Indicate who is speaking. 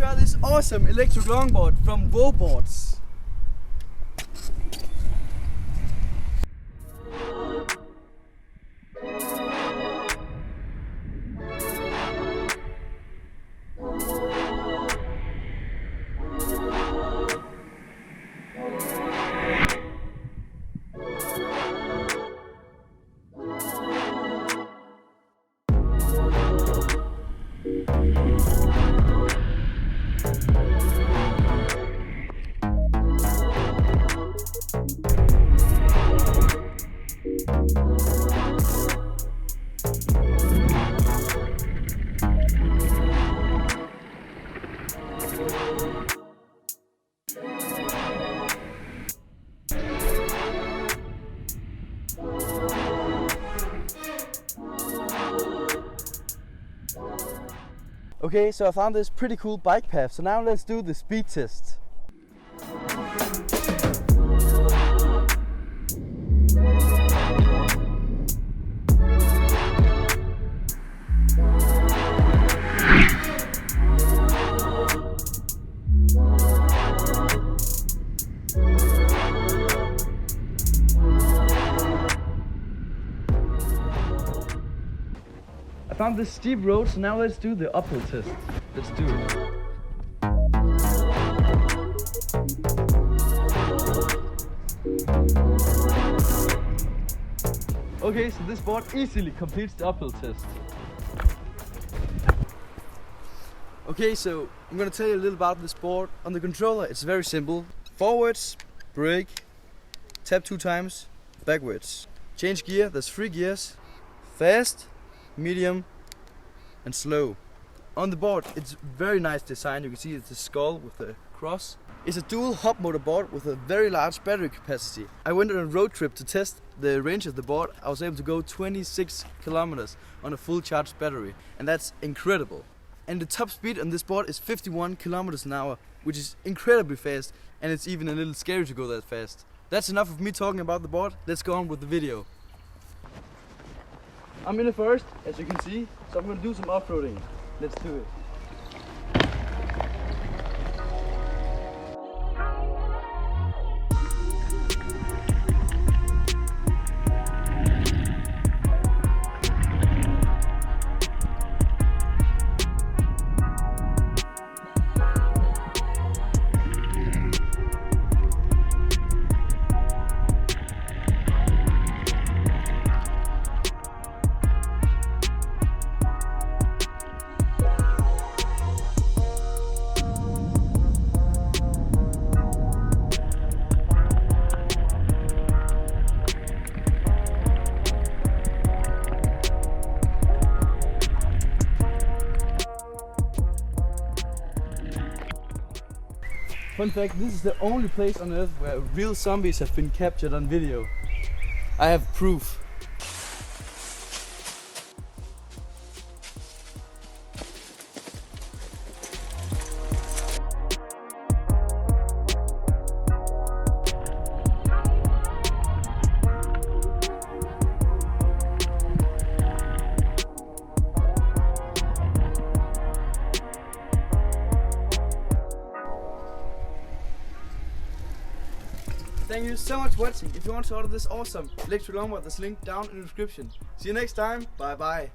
Speaker 1: try this awesome electric longboard from Woboards. Okay, so I found this pretty cool bike path, so now let's do the speed test. I found this steep road, so now let's do the uphill test. Let's do it. Okay, so this board easily completes the uphill test. Okay, so I'm gonna tell you a little about this board. On the controller, it's very simple. Forwards, brake, tap 2 times, backwards. Change gear, there's 3 gears. Fast, medium and slow. On the board, it's very nice design. You can see it's a skull with a cross. It's a dual hub motor board with a very large battery capacity. I went on a road trip to test the range of the board. I was able to go 26 kilometers on a full charged battery, and that's incredible. And the top speed on this board is 51 kilometers an hour, which is incredibly fast, and it's even a little scary to go that fast. That's enough of me talking about the board. Let's go on with the video. I'm in the forest, as you can see, so I'm gonna do some off-roading. Let's do it. Fun fact, this is the only place on earth where real zombies have been captured on video. I have proof. Thank you so much for watching. If you want to order this awesome electric longboard, there's a link down in the description. See you next time. Bye bye.